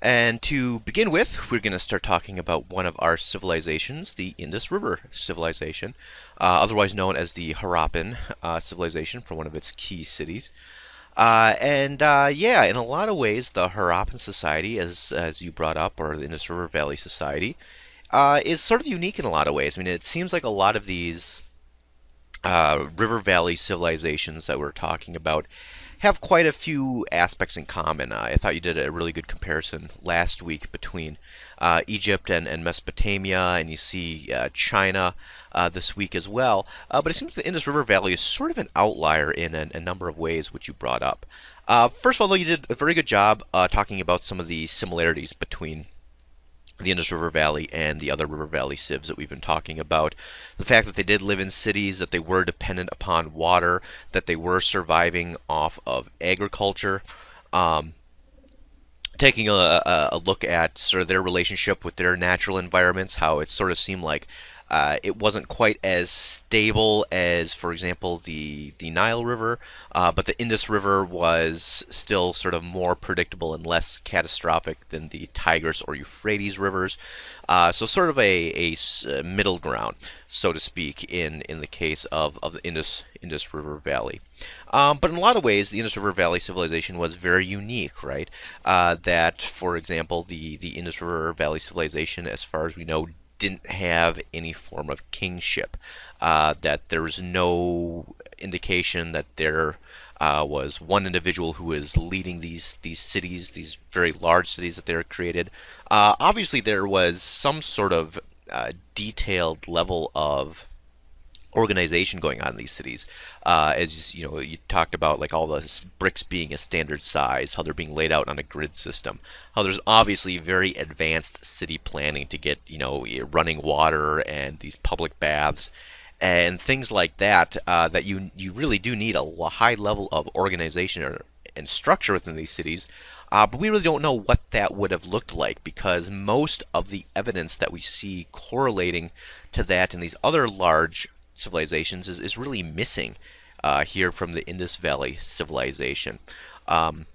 And to begin with, we're going to start talking about one of our civilizations, the Indus River civilization, otherwise known as the Harappan civilization, from one of its key cities. Yeah, in a lot of ways, the Harappan society, as you brought up, or the Indus River Valley Society, is sort of unique in a lot of ways. I mean, it seems like a lot of these river valley civilizations that we're talking about have quite a few aspects in common. I thought you did a really good comparison last week between Egypt and Mesopotamia, and you see China this week as well. But it seems the Indus River Valley is sort of an outlier in a number of ways, which you brought up. First of all, though, you did a very good job talking about some of the similarities between the Indus River Valley and the other river valley civs that we've been talking about. The fact that they did live in cities, that they were dependent upon water, that they were surviving off of agriculture. Um, Taking a look at sort of their relationship with their natural environments, how it sort of seemed like it wasn't quite as stable as, for example, the Nile River, but the Indus River was still sort of more predictable and less catastrophic than the Tigris or Euphrates rivers. So sort of a middle ground, so to speak, in the case of the Indus River Valley. But in a lot of ways, the Indus River Valley civilization was very unique, right? That, for example, the Indus River Valley civilization, as far as we know, didn't have any form of kingship. That there was no indication that there was one individual who was leading these cities, these very large cities that they were created. Obviously, there was some sort of detailed level of organization going on in these cities. As you know, you talked about like all the bricks being a standard size, how they're being laid out on a grid system, how there's obviously very advanced city planning to get running water and these public baths and things like that. That you really do need a high level of organization and structure within these cities. But we really don't know what that would have looked like because most of the evidence that we see correlating to that in these other large civilizations is really missing here from the Indus Valley civilization. Um,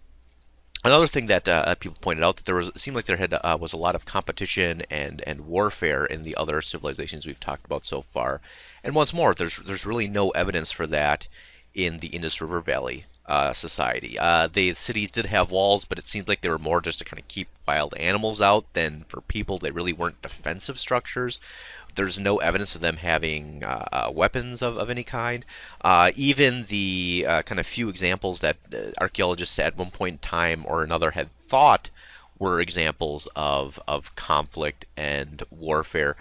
Another thing that people pointed out that it seemed like there was a lot of competition and warfare in the other civilizations we've talked about so far. And once more, there's really no evidence for that in the Indus River Valley society. The cities did have walls, but it seemed like they were more just to kind of keep wild animals out than for people. They really weren't defensive structures. There's no evidence of them having weapons of any kind. Even the kind of few examples that archaeologists at one point in time or another had thought were examples of conflict and warfare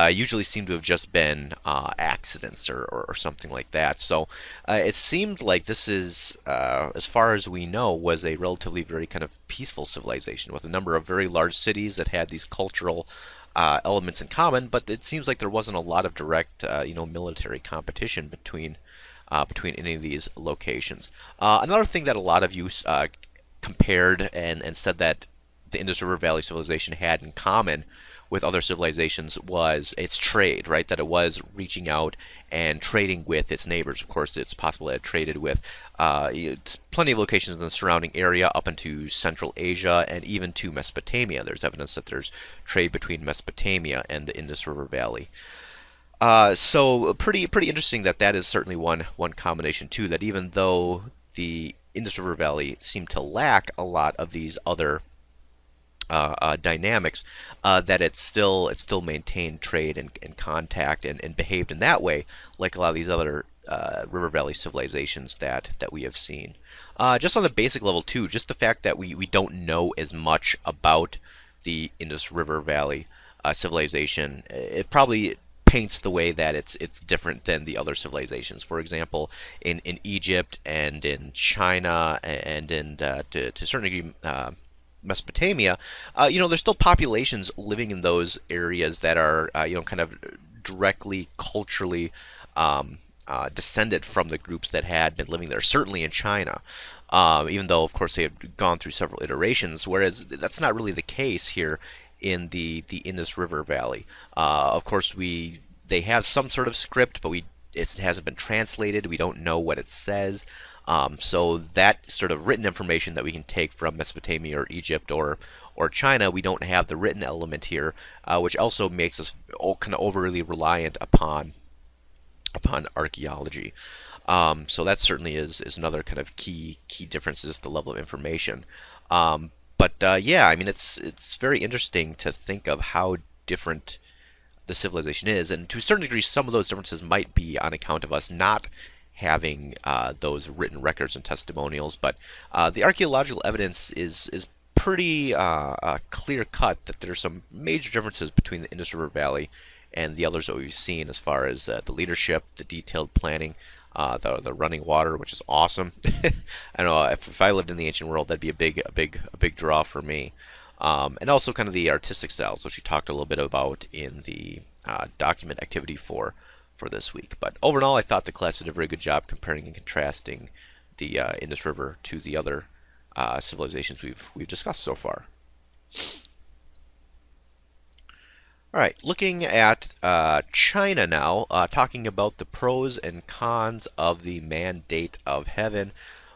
usually seem to have just been accidents or something like that. So it seemed like this is, as far as we know, was a relatively very kind of peaceful civilization with a number of very large cities that had these cultural elements in common, but it seems like there wasn't a lot of direct, military competition between any of these locations. Another thing that a lot of you compared and said that the Indus River Valley civilization had in common with other civilizations was its trade, right? That it was reaching out and trading with its neighbors. Of course, it's possible that it traded with plenty of locations in the surrounding area up into Central Asia and even to Mesopotamia. There's evidence that there's trade between Mesopotamia and the Indus River Valley. So pretty interesting that is certainly one combination too. That even though the Indus River Valley seemed to lack a lot of these other dynamics, that it still maintained trade and contact and behaved in that way, like a lot of these other river valley civilizations that we have seen. Just on the basic level too, just the fact that we don't know as much about the Indus River Valley civilization, it probably paints the way that it's different than the other civilizations. For example, in Egypt and in China and in to a certain degree Mesopotamia, there's still populations living in those areas that are, kind of directly culturally descended from the groups that had been living there. Certainly in China, even though, of course, they have gone through several iterations. Whereas that's not really the case here in the Indus River Valley. Of course, they have some sort of script, but it hasn't been translated. We don't know what it says. So that sort of written information that we can take from Mesopotamia or Egypt or or China, we don't have the written element here, which also makes us kind of overly reliant upon archaeology. So that certainly is another kind of key difference, is the level of information. But yeah, I mean it's very interesting to think of how different the civilization is, and to a certain degree, some of those differences might be on account of us not having those written records and testimonials. But the archaeological evidence is pretty clear cut that there's some major differences between the Indus River Valley and the others that we've seen, as far as the leadership, the detailed planning, the running water, which is awesome. I know if I lived in the ancient world, that'd be a big draw for me. And also kind of the artistic styles, which we talked a little bit about in the document activity for this week. But overall, I thought the class did a very good job comparing and contrasting the Indus River to the other civilizations we've discussed so far. All right, looking at China now, talking about the pros and cons of the Mandate of Heaven.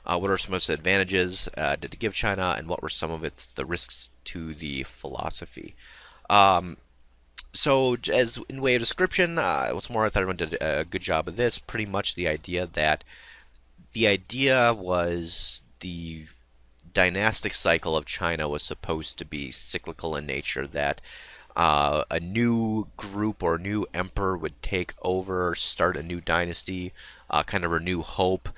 What are some of its advantages did it give China, and what were some of the risks to the philosophy? Um, so, as in way of description, what's more, I thought everyone did a good job of this. Pretty much the idea was the dynastic cycle of China was supposed to be cyclical in nature, that a new group or new emperor would take over, start a new dynasty, kind of renew hope,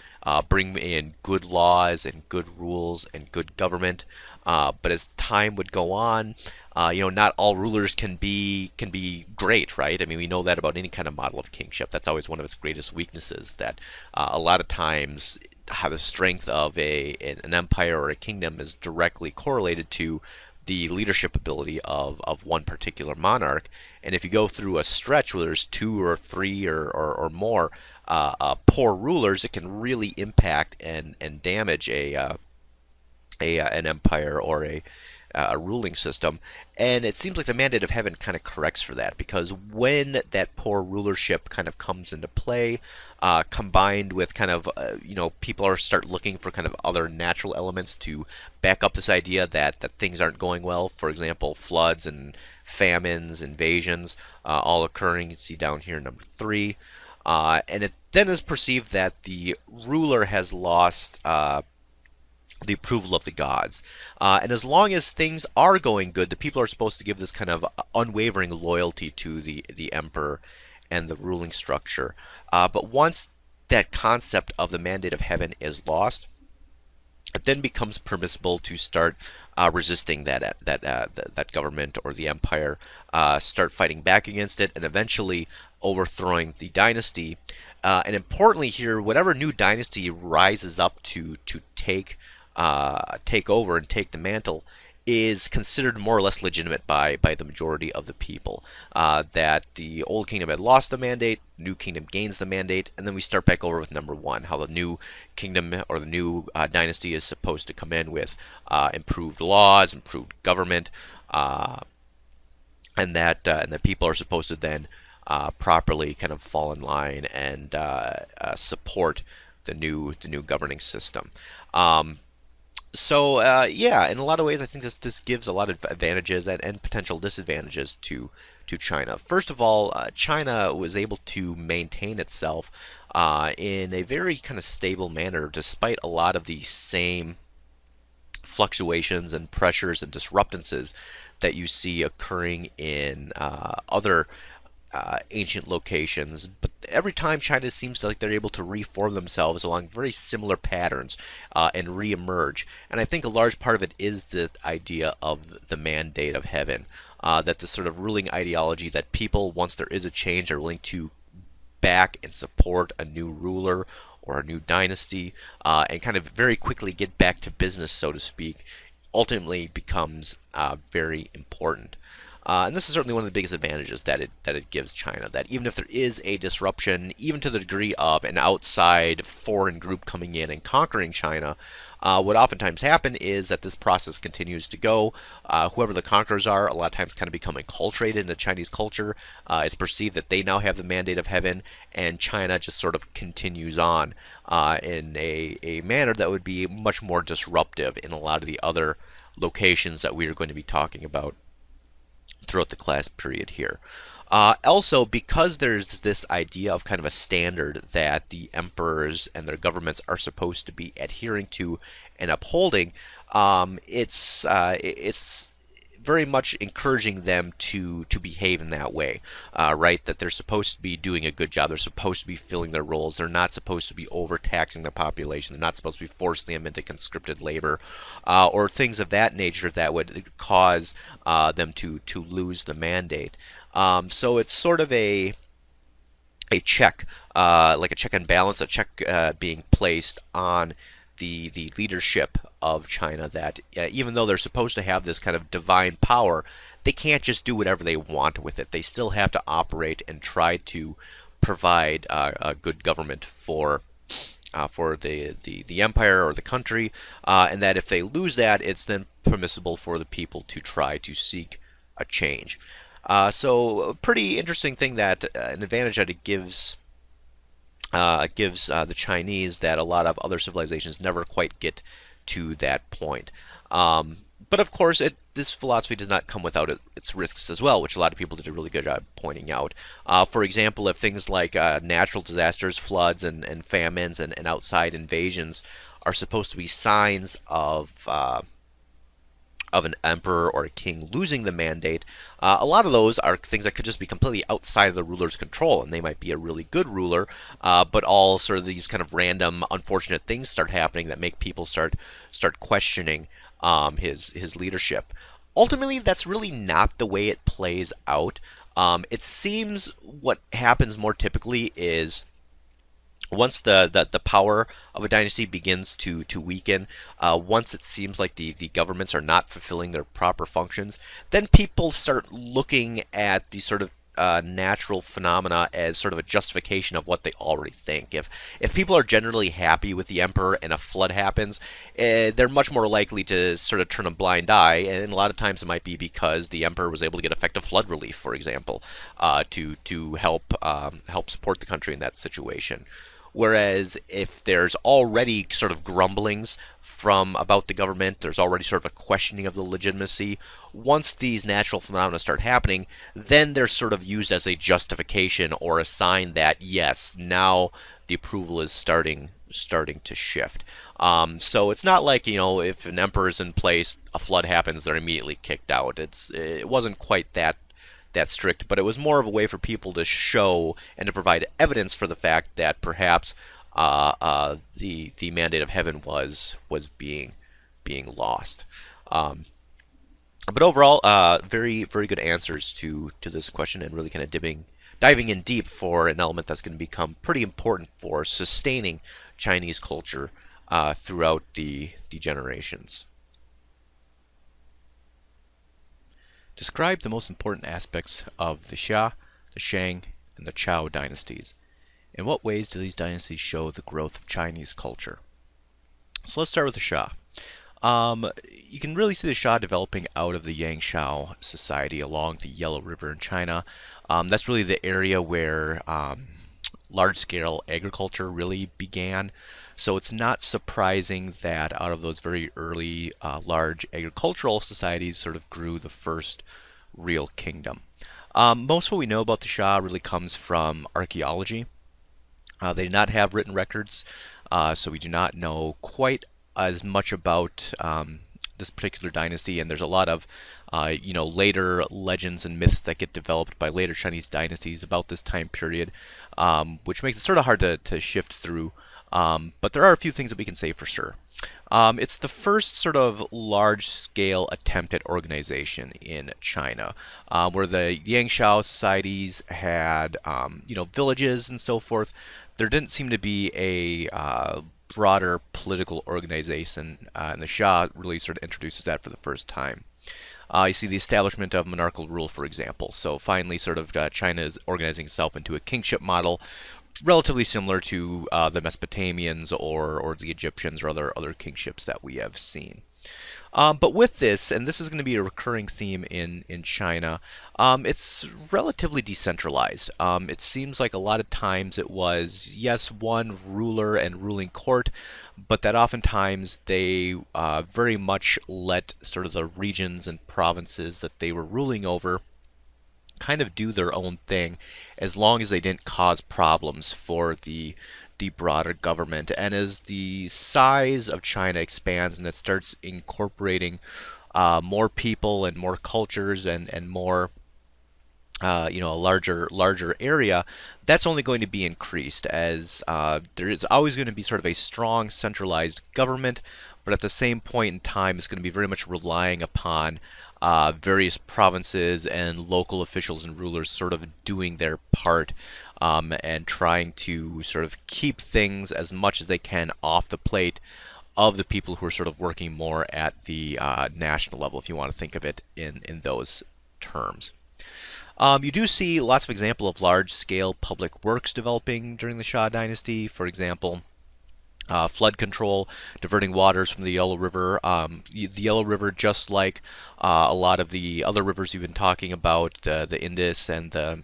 bring in good laws and good rules and good government. But as time would go on, not all rulers can be great, right? I mean, we know that about any kind of model of kingship. That's always one of its greatest weaknesses. That a lot of times, how the strength of an empire or a kingdom is directly correlated to the leadership ability of one particular monarch. And if you go through a stretch where there's two or three or more poor rulers, it can really impact and damage an empire or a ruling system. And it seems like the Mandate of Heaven kind of corrects for that, because when that poor rulership kind of comes into play, combined with kind of people start looking for kind of other natural elements to back up this idea that things aren't going well. For example, floods and famines, invasions, all occurring. You see down here number 3, and it then is perceived that the ruler has lost the approval of the gods. And as long as things are going good, the people are supposed to give this kind of unwavering loyalty to the emperor and the ruling structure. But once that concept of the Mandate of Heaven is lost, it then becomes permissible to start resisting that government or the empire, start fighting back against it, and eventually overthrowing the dynasty. And importantly here, whatever new dynasty rises up to take over and take the mantle is considered more or less legitimate by the majority of the people. That the old kingdom had lost the mandate, new kingdom gains the mandate, and then we start back over with number 1, how the new kingdom or the new dynasty is supposed to come in with improved laws, improved government, and that people are supposed to then properly kind of fall in line and support the new governing system. So yeah, in a lot of ways, I think this gives a lot of advantages and potential disadvantages to China. First of all, China was able to maintain itself in a very kind of stable manner, despite a lot of the same fluctuations and pressures and disruptances that you see occurring in other ancient locations. But every time, China seems like they're able to reform themselves along very similar patterns and reemerge. And I think a large part of it is the idea of the Mandate of Heaven, that the sort of ruling ideology that people, once there is a change, are willing to back and support a new ruler or a new dynasty, and kind of very quickly get back to business, so to speak, ultimately becomes very important. And this is certainly one of the biggest advantages that it gives China, that even if there is a disruption, even to the degree of an outside foreign group coming in and conquering China, what oftentimes happen is that this process continues to go. Whoever the conquerors are, a lot of times kind of become enculturated into Chinese culture. It's perceived that they now have the Mandate of Heaven, and China just sort of continues on in a manner that would be much more disruptive in a lot of the other locations that we are going to be talking about throughout the class period here. Also, because there's this idea of kind of a standard that the emperors and their governments are supposed to be adhering to and upholding, it's very much encouraging them to behave in that way, right? That they're supposed to be doing a good job. They're supposed to be filling their roles. They're not supposed to be overtaxing the population. They're not supposed to be forcing them into conscripted labor, or things of that nature that would cause them to lose the mandate. So it's sort of a check, like a check and balance, a check being placed on the leadership of China, that even though they're supposed to have this kind of divine power, they can't just do whatever they want with it. They still have to operate and try to provide a good government for the empire or the country, and that if they lose that, it's then permissible for the people to try to seek a change. So a pretty interesting thing, that an advantage that it gives the Chinese, that a lot of other civilizations never quite get to that point. But of course, this philosophy does not come without its risks as well, which a lot of people did a really good job pointing out. For example, if things like natural disasters, floods, and famines, and outside invasions are supposed to be signs of an emperor or a king losing the mandate, a lot of those are things that could just be completely outside of the ruler's control, and they might be a really good ruler, but all sort of these kind of random, unfortunate things start happening that make people start questioning his leadership. Ultimately, that's really not the way it plays out. It seems what happens more typically is, once the power of a dynasty begins to weaken, once it seems like the governments are not fulfilling their proper functions, then people start looking at these sort of natural phenomena as sort of a justification of what they already think. If people are generally happy with the emperor and a flood happens, they're much more likely to sort of turn a blind eye, and a lot of times it might be because the emperor was able to get effective flood relief, for example, to help support the country in that situation. Whereas if there's already sort of grumblings from about the government, there's already sort of a questioning of the legitimacy. Once these natural phenomena start happening, then they're sort of used as a justification or a sign that yes, now the approval is starting to shift. So it's not like, if an emperor is in place, a flood happens, they're immediately kicked out. It wasn't quite that strict, but it was more of a way for people to show and to provide evidence for the fact that perhaps the mandate of heaven was being lost. But overall, very very good answers to this question, and really kind of diving in deep for an element that's going to become pretty important for sustaining Chinese culture throughout the generations. Describe the most important aspects of the Xia, the Shang, and the Zhou dynasties. In what ways do these dynasties show the growth of Chinese culture? So let's start with the Xia. You can really see the Xia developing out of the Yangshao society along the Yellow River in China. That's really the area where large-scale agriculture really began. So it's not surprising that out of those very early large agricultural societies sort of grew the first real kingdom. Most of what we know about the Xia really comes from archaeology. They did not have written records, so we do not know quite as much about this particular dynasty, and there's a lot of later legends and myths that get developed by later Chinese dynasties about this time period, which makes it sort of hard to shift through. But there are a few things that we can say for sure. It's the first sort of large-scale attempt at organization in China, where the Yangshao societies had, villages and so forth. There didn't seem to be a broader political organization, and the Xia really sort of introduces that for the first time. You see the establishment of monarchical rule, for example. So finally, sort of China is organizing itself into a kingship model, relatively similar to the Mesopotamians or the Egyptians or other kingships that we have seen. But with this, and this is going to be a recurring theme in China, it's relatively decentralized. It seems like a lot of times it was, yes, one ruler and ruling court, but that oftentimes they very much let sort of the regions and provinces that they were ruling over kind of do their own thing as long as they didn't cause problems for the broader government. And as the size of China expands and it starts incorporating more people and more cultures and more a larger area, that's only going to be increased as there is always going to be sort of a strong centralized government, but at the same point in time, it's going to be very much relying upon various provinces and local officials and rulers sort of doing their part and trying to sort of keep things as much as they can off the plate of the people who are sort of working more at the national level, if you want to think of it in those terms. You do see lots of example of large-scale public works developing during the Shah dynasty. For example, flood control, diverting waters from the Yellow River. The Yellow River, just like a lot of the other rivers you've been talking about, the Indus and the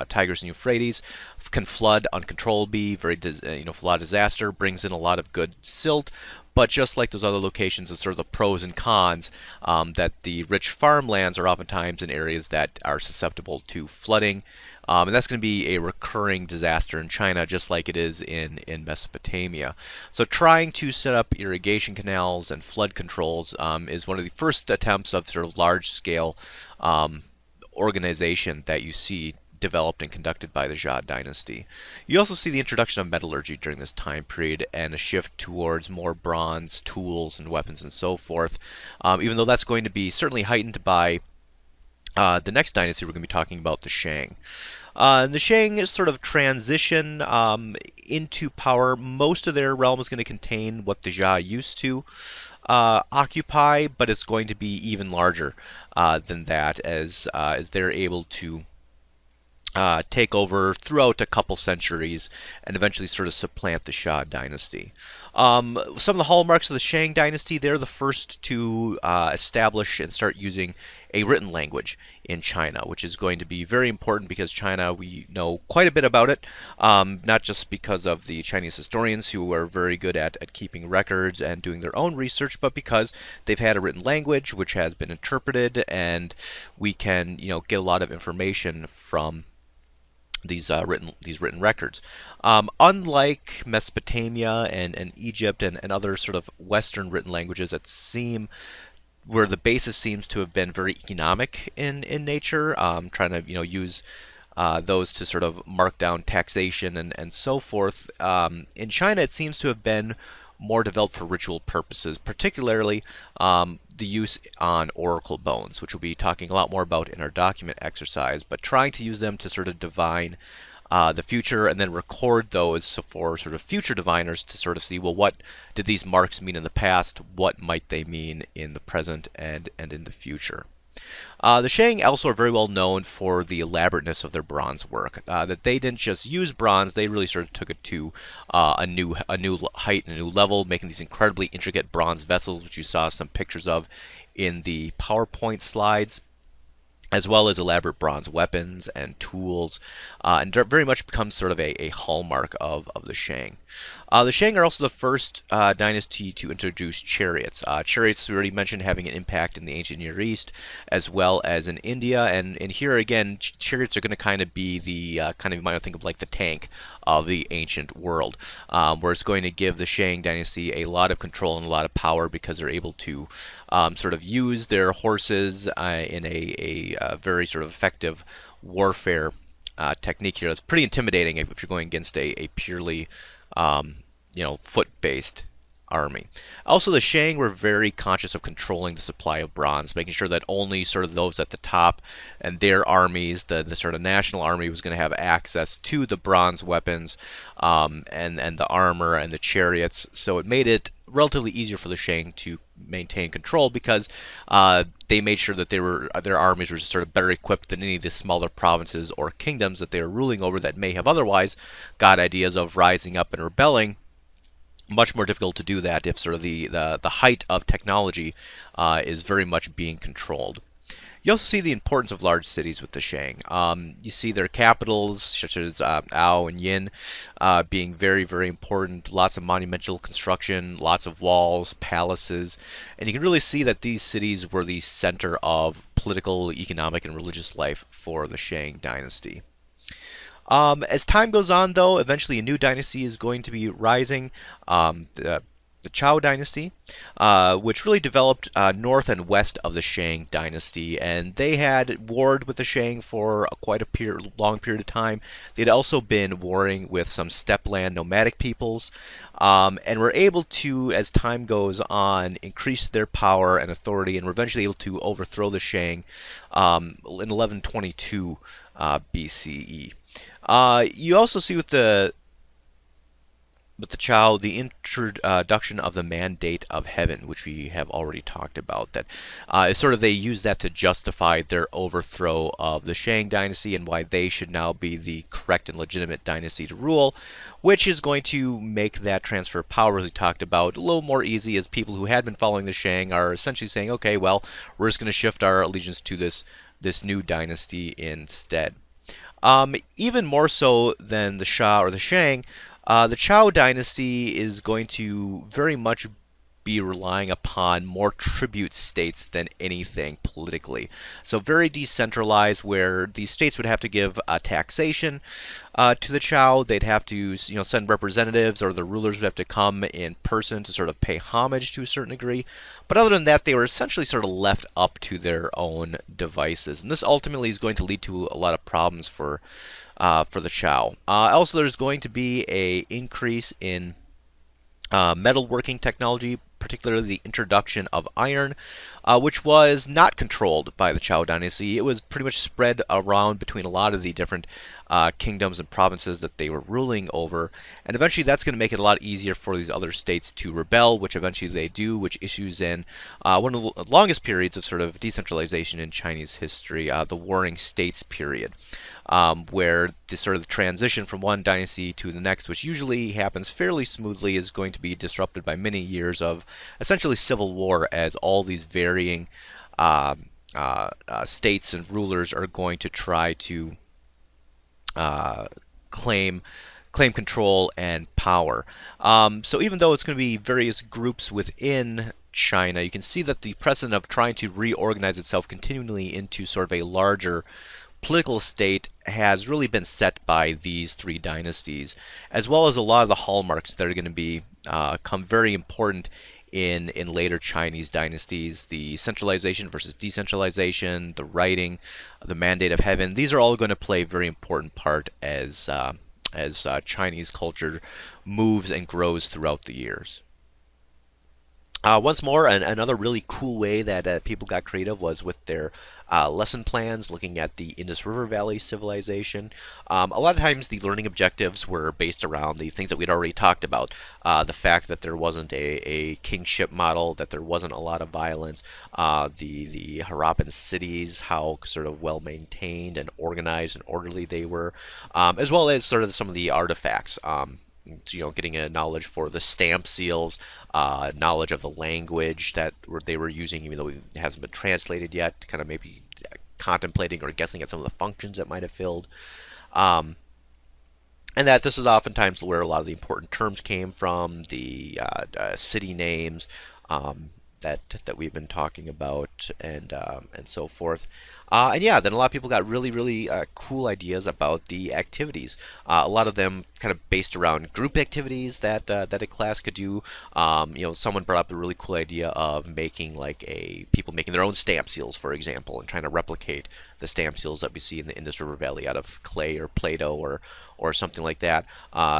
Tigris and Euphrates, can flood uncontrollably, flood disaster, brings in a lot of good silt. But just like those other locations, it's sort of the pros and cons that the rich farmlands are oftentimes in areas that are susceptible to flooding. And that's going to be a recurring disaster in China, just like it is in Mesopotamia. So trying to set up irrigation canals and flood controls is one of the first attempts of sort of large-scale organization that you see developed and conducted by the Jia dynasty. You also see the introduction of metallurgy during this time period and a shift towards more bronze tools and weapons and so forth, even though that's going to be certainly heightened by the next dynasty we're going to be talking about, the Shang. The Shang sort of transition into power. Most of their realm is going to contain what the Jia used to occupy, but it's going to be even larger than that as they're able to take over throughout a couple centuries and eventually sort of supplant the Shah dynasty. Some of the hallmarks of the Shang dynasty, they're the first to establish and start using a written language in China, which is going to be very important because China, we know quite a bit about it, not just because of the Chinese historians who are very good at keeping records and doing their own research, but because they've had a written language which has been interpreted, and we can get a lot of information from these written records. Unlike Mesopotamia and Egypt and other sort of Western written languages that seem where the basis seems to have been very economic in nature, trying to use those to sort of mark down taxation and so forth. In China, it seems to have been more developed for ritual purposes, particularly the use on oracle bones, which we'll be talking a lot more about in our document exercise, but trying to use them to sort of divine the future and then record those for sort of future diviners to sort of see, well, what did these marks mean in the past? What might they mean in the present and in the future? The Shang also are very well known for the elaborateness of their bronze work. That they didn't just use bronze; they really sort of took it to a new height and a new level, making these incredibly intricate bronze vessels, which you saw some pictures of in the PowerPoint slides, as well as elaborate bronze weapons and tools, and very much becomes sort of a hallmark of the Shang. The Shang are also the first dynasty to introduce chariots. Chariots, we already mentioned, having an impact in the ancient Near East as well as in India, and here again, chariots are going to kind of be the you might think of like the tank of the ancient world, where it's going to give the Shang dynasty a lot of control and a lot of power because they're able to sort of use their horses in a very sort of effective warfare technique here. That's pretty intimidating if you're going against a purely foot-based army. Also, the Shang were very conscious of controlling the supply of bronze, making sure that only sort of those at the top and their armies, the sort of national army, was going to have access to the bronze weapons and the armor and the chariots. So it made it relatively easier for the Shang to maintain control because they made sure that their armies were just sort of better equipped than any of the smaller provinces or kingdoms that they were ruling over that may have otherwise got ideas of rising up and rebelling. Much more difficult to do that if sort of the height of technology is very much being controlled. You also see the importance of large cities with the Shang. You see their capitals, such as Ao and Yin, being very, very important. Lots of monumental construction, lots of walls, palaces, and you can really see that these cities were the center of political, economic, and religious life for the Shang dynasty. As time goes on, though, eventually a new dynasty is going to be rising. The Chao dynasty, which really developed north and west of the Shang dynasty, and they had warred with the Shang for quite a long period of time. They'd also been warring with some steppeland nomadic peoples, and were able to, as time goes on, increase their power and authority, and were eventually able to overthrow the Shang in 1122 BCE. You also see with the Chao, the introduction of the mandate of heaven, which we have already talked about, that sort of they use that to justify their overthrow of the Shang dynasty and why they should now be the correct and legitimate dynasty to rule, which is going to make that transfer of power, as we talked about, a little more easy, as people who had been following the Shang are essentially saying, okay, well, we're just going to shift our allegiance to this new dynasty instead. Even more so than the Shah or the Shang, the Chao dynasty is going to very much be relying upon more tribute states than anything politically. So very decentralized, where these states would have to give taxation to the Chao. They'd have to, send representatives, or the rulers would have to come in person to sort of pay homage to a certain degree. But other than that, they were essentially sort of left up to their own devices, and this ultimately is going to lead to a lot of problems for the Chao. Also, there's going to be a increase in metalworking technology, particularly the introduction of iron, which was not controlled by the Chao dynasty. It was pretty much spread around between a lot of the different kingdoms and provinces that they were ruling over, and eventually that's going to make it a lot easier for these other states to rebel, which eventually they do, which issues in one of the longest periods of sort of decentralization in Chinese history, the Warring States period. Where the sort of transition from one dynasty to the next, which usually happens fairly smoothly, is going to be disrupted by many years of essentially civil war, as all these varying states and rulers are going to try to claim control and power. So even though it's going to be various groups within China, you can see that the precedent of trying to reorganize itself continually into sort of a larger political state has really been set by these three dynasties, as well as a lot of the hallmarks that are going to become very important in later Chinese dynasties: the centralization versus decentralization, the writing, the mandate of heaven. These are all going to play a very important part as Chinese culture moves and grows throughout the years. Once more, another really cool way that people got creative was with their lesson plans, looking at the Indus River Valley civilization. A lot of times the learning objectives were based around the things that we'd already talked about. The fact that there wasn't a kingship model, that there wasn't a lot of violence, the Harappan cities, how sort of well maintained and organized and orderly they were, as well as sort of some of the artifacts. Getting a knowledge for the stamp seals, knowledge of the language that they were using, even though it hasn't been translated yet, kind of maybe contemplating or guessing at some of the functions it might have filled. And that this is oftentimes where a lot of the important terms came from, the city names, that we've been talking about, and so forth. And yeah, then a lot of people got really, really cool ideas about the activities. A lot of them kind of based around group activities that a class could do. Someone brought up a really cool idea of making people making their own stamp seals, for example, and trying to replicate the stamp seals that we see in the Indus River Valley out of clay or Play-Doh or something like that.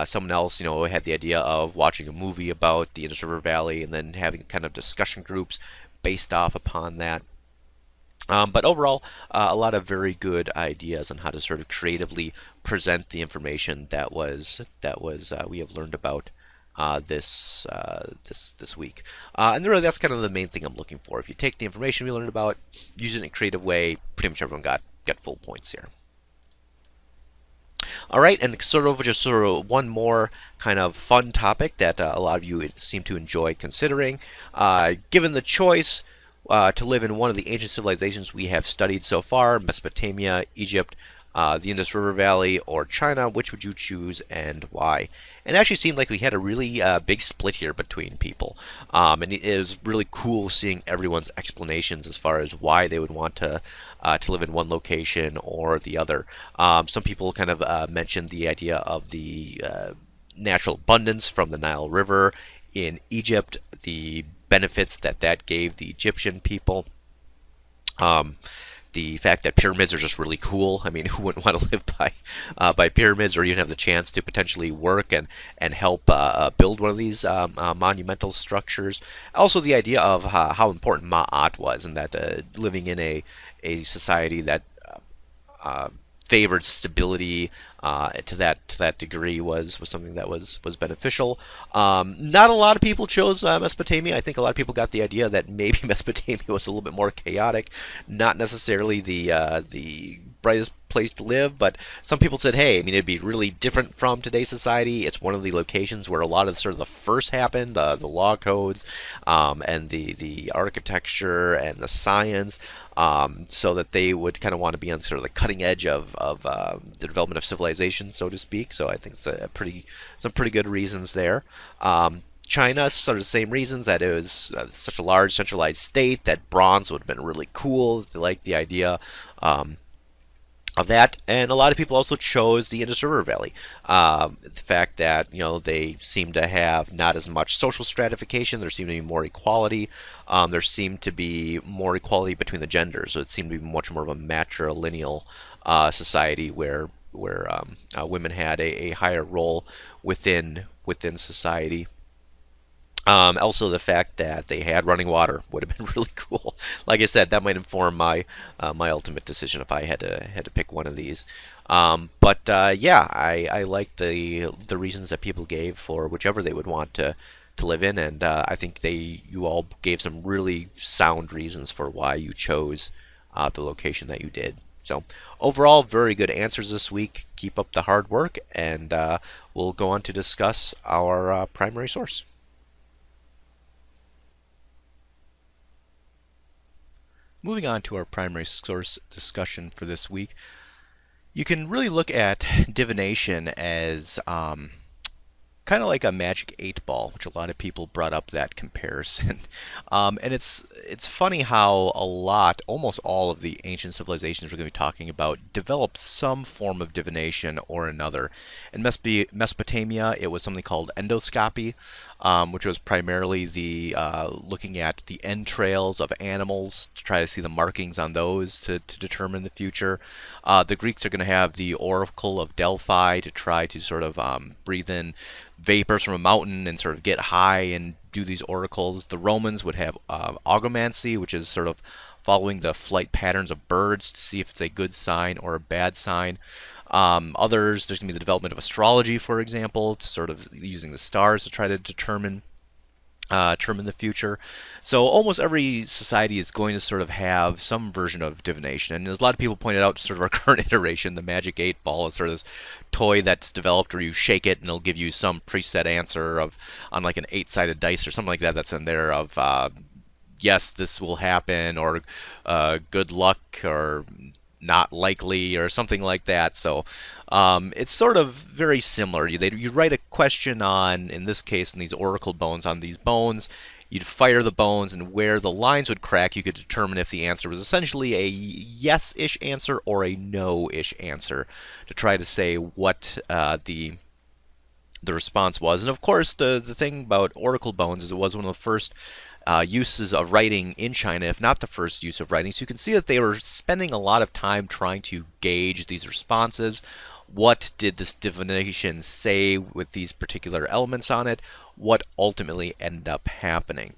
Someone else, had the idea of watching a movie about the Indus River Valley and then having kind of discussion groups based off upon that. But overall, a lot of very good ideas on how to sort of creatively present the information that we have learned about this week. And really, that's kind of the main thing I'm looking for. If you take the information we learned about, use it in a creative way, pretty much everyone got full points here. All right, and sort of one more kind of fun topic that a lot of you seem to enjoy considering. Given the choice, to live in one of the ancient civilizations we have studied so far, Mesopotamia, Egypt, the Indus River Valley, or China, which would you choose and why? And it actually seemed like we had a really big split here between people. And it was really cool seeing everyone's explanations as far as why they would want to live in one location or the other. Some people kind of mentioned the idea of the natural abundance from the Nile River in Egypt, the benefits that that gave the Egyptian people. Um, the fact that pyramids are just really cool. I mean, who wouldn't want to live by pyramids, or even have the chance to potentially work and help build one of these monumental structures? Also, the idea of how important Ma'at was, and that living in a society that uh, favored stability to that degree was something that was beneficial. Not a lot of people chose Mesopotamia. I think a lot of people got the idea that maybe Mesopotamia was a little bit more chaotic, not necessarily the brightest place to live, but some people said, hey, I mean, it'd be really different from today's society. It's one of the locations where a lot of sort of the first happened, the law codes, and the architecture and the science, so that they would kind of want to be on sort of the cutting edge of the development of civilization, so to speak. So I think it's some pretty good reasons there. China, sort of the same reasons, that it was such a large centralized state that bronze would have been really cool. They liked the idea. Of that, and a lot of people also chose the Indus River Valley. The fact that they seem to have not as much social stratification, there seemed to be more equality. There seemed to be more equality between the genders, so it seemed to be much more of a matrilineal society where women had a higher role within society. Also, the fact that they had running water would have been really cool. Like I said, that might inform my ultimate decision if I had to pick one of these. But yeah, I like the reasons that people gave for whichever they would want to live in, and I think you all gave some really sound reasons for why you chose the location that you did. So overall, very good answers this week. Keep up the hard work, and we'll go on to discuss our primary source. Moving on to our primary source discussion for this week, you can really look at divination as kind of like a magic 8 ball, which a lot of people brought up that comparison. And it's funny how almost all of the ancient civilizations we're going to be talking about developed some form of divination or another. In Mesopotamia, it was something called endoscopy, which was primarily the looking at the entrails of animals to try to see the markings on those to determine the future. The Greeks are going to have the Oracle of Delphi to try to sort of breathe in vapors from a mountain and sort of get high and do these oracles. The Romans would have ogomancy, which is sort of following the flight patterns of birds to see if it's a good sign or a bad sign. There's going to be the development of astrology, for example, to sort of using the stars to try to determine the future. So almost every society is going to sort of have some version of divination. And as a lot of people pointed out, sort of our current iteration, the Magic 8 Ball is sort of this toy that's developed where you shake it and it'll give you some preset answer on like an 8-sided dice or something like that that's in there of yes, this will happen, or good luck, or not likely, or something like that. So it's sort of very similar. You write a question on, in this case, in these oracle bones, on these bones. You'd fire the bones, and where the lines would crack, you could determine if the answer was essentially a yes-ish answer or a no-ish answer, to try to say what the response was. And of course, the thing about oracle bones is it was one of the first uses of writing in China, if not the first use of writing. So you can see that they were spending a lot of time trying to gauge these responses. What did this divination say with these particular elements on it? What ultimately ended up happening?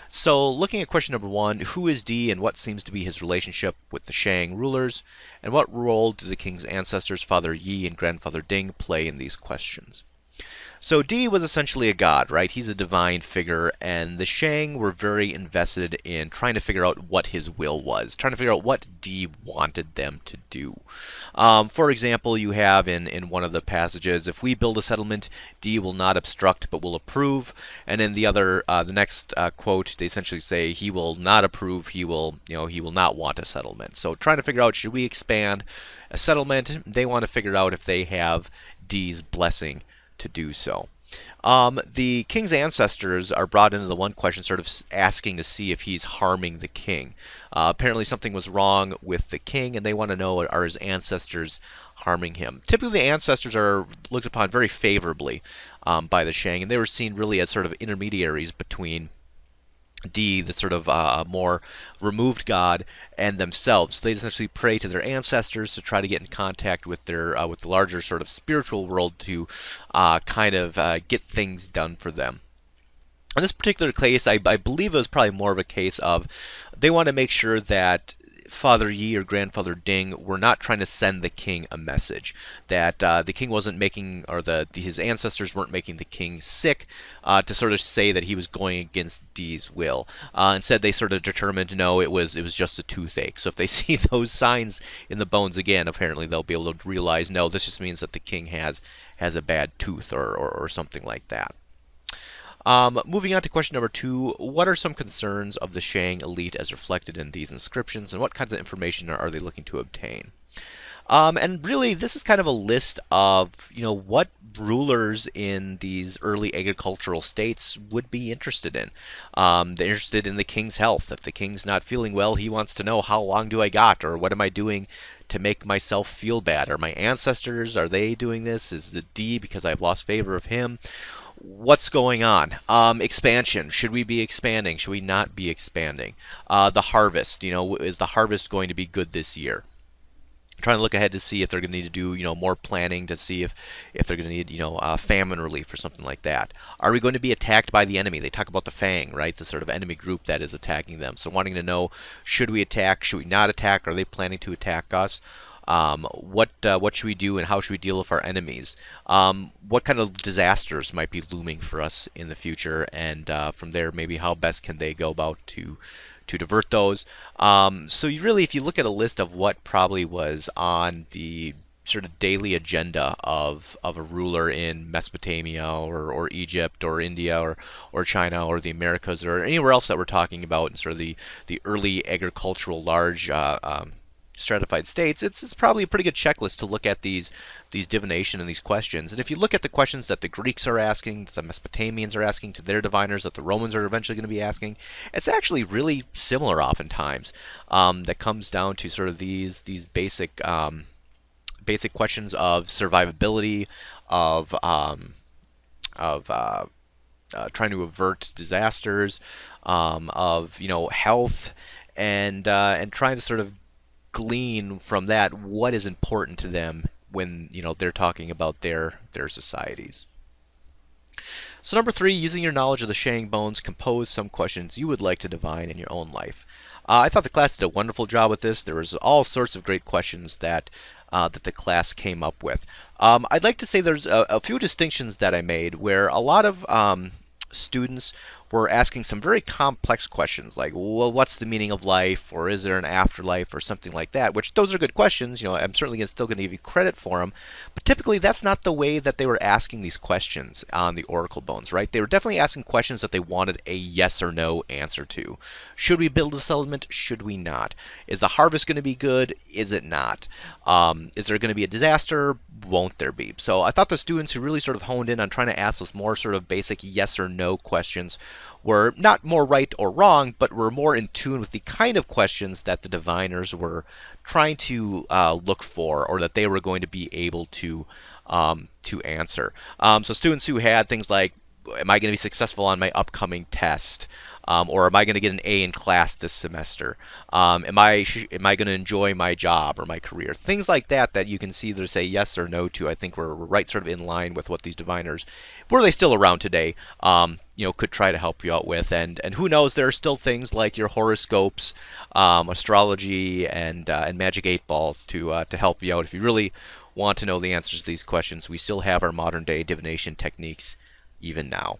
So looking at question number 1, who is Di and what seems to be his relationship with the Shang rulers? And what role do the king's ancestors, Father Yi and Grandfather Ding, play in these questions? So D was essentially a god, right? He's a divine figure, and the Shang were very invested in trying to figure out what his will was, trying to figure out what D wanted them to do. For example, you have in one of the passages, if we build a settlement, D will not obstruct but will approve. And in the other, the next quote, they essentially say he will not approve, he will not want a settlement. So trying to figure out, should we expand a settlement? They want to figure out if they have D's blessing to do so. The king's ancestors are brought into the one question, sort of asking to see if he's harming the king. Apparently, something was wrong with the king, and they want to know, are his ancestors harming him? Typically, the ancestors are looked upon very favorably by the Shang, and they were seen really as sort of intermediaries between D, the sort of more removed god, and themselves. So they essentially pray to their ancestors to try to get in contact with with the larger sort of spiritual world to kind of get things done for them. In this particular case, I believe it was probably more of a case of they want to make sure that Father Yi or Grandfather Ding were not trying to send the king a message, that the king wasn't making, or his ancestors weren't making the king sick, to sort of say that he was going against D's will. Instead, they sort of determined, no, it was just a toothache. So if they see those signs in the bones again, apparently they'll be able to realize, no, this just means that the king has a bad tooth or something like that. Moving on to question number 2, what are some concerns of the Shang elite as reflected in these inscriptions, and what kinds of information are they looking to obtain? And really, this is kind of a list of, what rulers in these early agricultural states would be interested in. They're interested in the king's health. If the king's not feeling well, he wants to know, how long do I got, or what am I doing to make myself feel bad? Are my ancestors, are they doing this? Is it D because I've lost favor of him? What's going on? Expansion. Should we be expanding? Should we not be expanding? The harvest. Is the harvest going to be good this year? I'm trying to look ahead to see if they're going to need to do, more planning to see if they're going to need, famine relief or something like that. Are we going to be attacked by the enemy? They talk about the Fang, right? The sort of enemy group that is attacking them. So wanting to know, should we attack? Should we not attack? Are they planning to attack us? What should we do, and how should we deal with our enemies? What kind of disasters might be looming for us in the future, and from there, maybe how best can they go about to divert those? So if you look at a list of what probably was on the sort of daily agenda of a ruler in Mesopotamia or Egypt or India or China or the Americas or anywhere else that we're talking about in sort of the early agricultural large stratified states, it's probably a pretty good checklist to look at these divination and these questions. And if you look at the questions that the Greeks are asking, that the Mesopotamians are asking to their diviners, that the Romans are eventually going to be asking, it's actually really similar oftentimes. That comes down to sort of these basic questions of survivability, of trying to avert disasters, of health, and trying to sort of glean from that what is important to them when they're talking about their societies. So number 3, using your knowledge of the Shang bones, compose some questions you would like to divine in your own life. I thought the class did a wonderful job with this. There was all sorts of great questions that the class came up with. I'd like to say there's a few distinctions that I made where a lot of students were asking some very complex questions like, well, what's the meaning of life, or is there an afterlife, or something like that, which those are good questions. I'm certainly still going to give you credit for them, but typically that's not the way that they were asking these questions on the Oracle Bones, right? They were definitely asking questions that they wanted a yes or no answer to. Should we build a settlement? Should we not? Is the harvest going to be good? Is it not? Is there going to be a disaster? Won't there be? So I thought the students who really sort of honed in on trying to ask those more sort of basic yes or no questions were not more right or wrong, but were more in tune with the kind of questions that the diviners were trying to look for, or that they were going to be able to answer. So students who had things like, am I going to be successful on my upcoming test? Or am I going to get an A in class this semester? Am I going to enjoy my job or my career? Things like that that you can see either say yes or no to. I think we're right sort of in line with what these diviners, were they still around today, could try to help you out with. And who knows, there are still things like your horoscopes, astrology, and magic eight balls to help you out if you really want to know the answers to these questions. We still have our modern day divination techniques even now.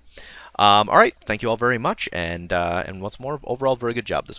All right, thank you all very much, and once more, overall, very good job this